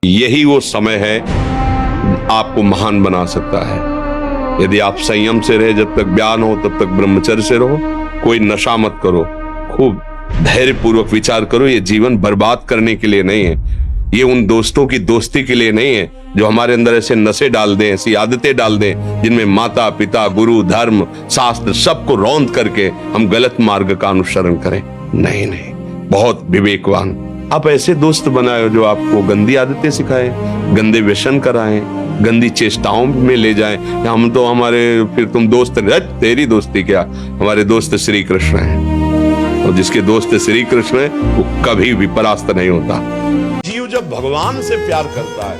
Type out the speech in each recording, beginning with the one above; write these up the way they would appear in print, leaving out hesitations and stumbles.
यही वो समय है आपको महान बना सकता है। यदि आप संयम से रहे, जब तक ज्ञान हो तब तक ब्रह्मचर्य से रहो, कोई नशा मत करो, खूब धैर्यपूर्वक विचार करो। ये जीवन बर्बाद करने के लिए नहीं है, ये उन दोस्तों की दोस्ती के लिए नहीं है जो हमारे अंदर ऐसे नशे डाल दें, ऐसी आदतें डाल दें जिनमें माता पिता, गुरु, धर्म, शास्त्र सबको रौंद करके हम गलत मार्ग का अनुसरण करें। नहीं नहीं, बहुत विवेकवान आप ऐसे दोस्त बनाए जो आपको गंदी आदतें सिखाए, गंदे व्यसन कराएं, गंदी चेष्टाओं में ले जाएं। हम तो हमारे फिर तुम दोस्त, तेरी दोस्ती क्या, हमारे दोस्त श्री कृष्ण हैं, और जिसके दोस्त श्री कृष्ण है वो कभी भी परास्त नहीं होता। जीव जब भगवान से प्यार करता है,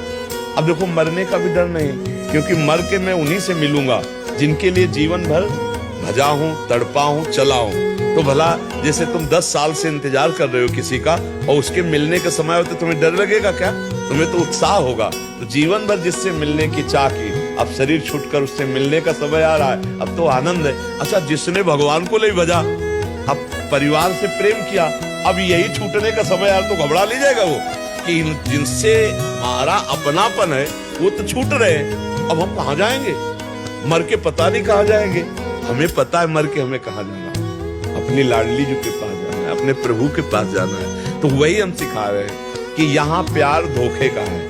अब देखो मरने का भी डर नहीं, क्योंकि मर के मैं उन्हीं से मिलूंगा जिनके लिए जीवन भर भजा हूं, तड़पा हूं, चला हूं। तो भला जैसे तुम 10 साल से इंतजार कर रहे हो किसी का, और उसके मिलने का समय होता, तुम्हें डर लगेगा क्या? तुम्हें तो उत्साह होगा। तो जीवन भर जिससे मिलने की चाह की, अब शरीर छूटकर उससे मिलने का समय आ रहा है, अब तो आनंद है। अच्छा, जिसने भगवान को ले भजा, अब परिवार से प्रेम किया, अब यही छूटने का समय आया तो घबरा ले जाएगा वो कि जिनसे हमारा अपनापन है वो तो छूट रहे हैं, अब हम कहाँ जाएंगे? मर के पता नहीं कहाँ जाएंगे। हमें पता है मर के हमें कहाँ जाना है, अपनी लाडली जी के पास जाना है, अपने प्रभु के पास जाना है। तो वही हम सिखा रहे हैं कि यहाँ प्यार धोखे का है,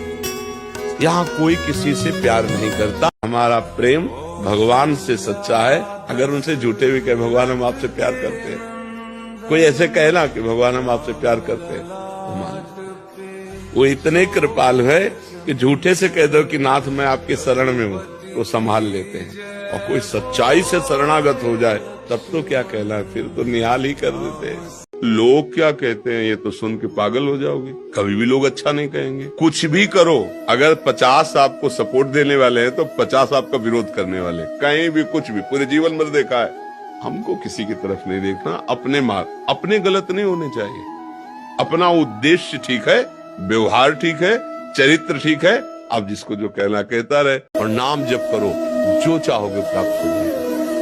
यहाँ कोई किसी से प्यार नहीं करता। हमारा प्रेम भगवान से सच्चा है। अगर उनसे झूठे भी कहे भगवान हम आपसे प्यार करते हैं, कोई ऐसे कहे ना कि भगवान हम आपसे प्यार करते हैं, तो मान, वो इतने कृपालु है कि झूठे से कह दो कि नाथ मैं आपके शरण में हूँ तो संभाल लेते हैं। और कोई सच्चाई से शरणागत हो जाए तब तो क्या कहना है, फिर तो निहाल ही कर देते हैं। लोग क्या कहते हैं ये तो सुन के पागल हो जाओगे। कभी भी लोग अच्छा नहीं कहेंगे। कुछ भी करो, अगर 50 आपको सपोर्ट देने वाले हैं तो 50 आपका विरोध करने वाले। कहीं भी कुछ भी पूरे जीवन भर देखा है। हमको किसी की तरफ नहीं देखना, अपने मार्ग, अपने गलत नहीं होने चाहिए। अपना उद्देश्य ठीक है, व्यवहार ठीक है, चरित्र ठीक है, आप जिसको जो कहना कहता रहे। और नाम जप करो, जो चाहोगे प्राप्त होगा।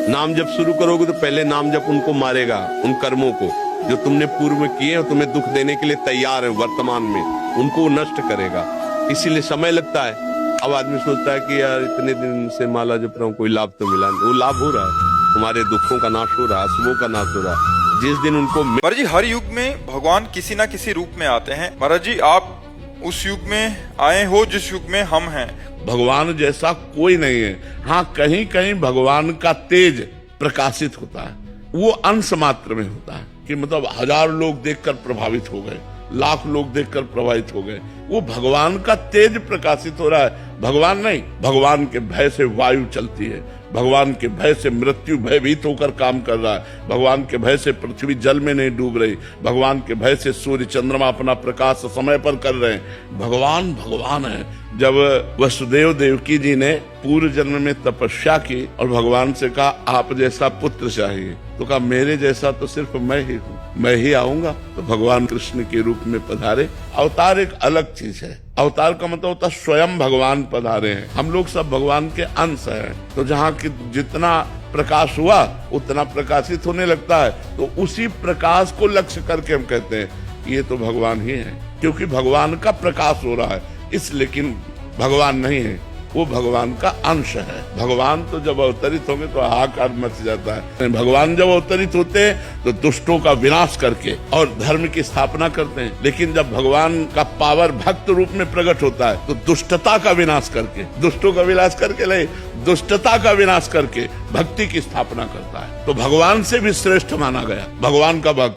नाम जप शुरू करोगे तो पहले नाम जप उनको मारेगा, उन कर्मों को जो तुमने पूर्व में किए और तुम्हें दुख देने के लिए तैयार है वर्तमान में, उनको नष्ट करेगा। इसीलिए समय लगता है। अब आदमी सोचता है कि यार इतने दिन से माला जप रहा हूँ, कोई लाभ तो मिला नहीं। वो लाभ हो रहा है, तुम्हारे दुखों का नाश हो रहा है, अशुभों का नाश हो रहा है। जिस दिन उनको महाराज जी, हर युग में भगवान किसी न किसी रूप में आते हैं। महाराज जी, आप उस युग में आए हो जिस युग में हम हैं। भगवान जैसा कोई नहीं है। हाँ, कहीं कहीं भगवान का तेज प्रकाशित होता है, वो अंश मात्र में होता है कि मतलब 1000 लोग देखकर प्रभावित हो गए, लाख लोग देखकर प्रभावित हो गए। वो भगवान का तेज प्रकाशित हो रहा है, भगवान नहीं। भगवान के भय से वायु चलती है, भगवान के भय से मृत्यु भयभीत होकर काम कर रहा है, भगवान के भय से पृथ्वी जल में नहीं डूब रही, भगवान के भय से सूर्य चंद्रमा अपना प्रकाश समय पर कर रहे हैं। भगवान भगवान है। जब वसुदेव देवकी जी ने पूर्व जन्म में तपस्या की और भगवान से कहा आप जैसा पुत्र चाहिए, तो कहा मेरे जैसा तो सिर्फ मैं ही हूँ, मैं ही आऊंगा। तो भगवान कृष्ण के रूप में पधारे। अवतार एक अलग चीज है। अवतार का मतलब होता स्वयं भगवान पधारे हैं। हम लोग सब भगवान के अंश हैं। तो जहाँ की जितना प्रकाश हुआ उतना प्रकाशित होने लगता है, तो उसी प्रकाश को लक्ष्य करके हम कहते हैं ये तो भगवान ही है, क्योंकि भगवान का प्रकाश हो रहा है। इस लेकिन भगवान नहीं है, वो भगवान का अंश है। भगवान तो जब अवतरित होंगे तो हाहाकार मच जाता है। भगवान जब अवतरित होते हैं तो दुष्टों का विनाश करके और धर्म की स्थापना करते हैं, लेकिन जब भगवान का पावर भक्त रूप में प्रकट होता है तो दुष्टता का विनाश करके, दुष्टों का विनाश करके नहीं, दुष्टता का विनाश करके भक्ति की स्थापना करता है। तो भगवान से भी श्रेष्ठ माना गया भगवान का भक्त।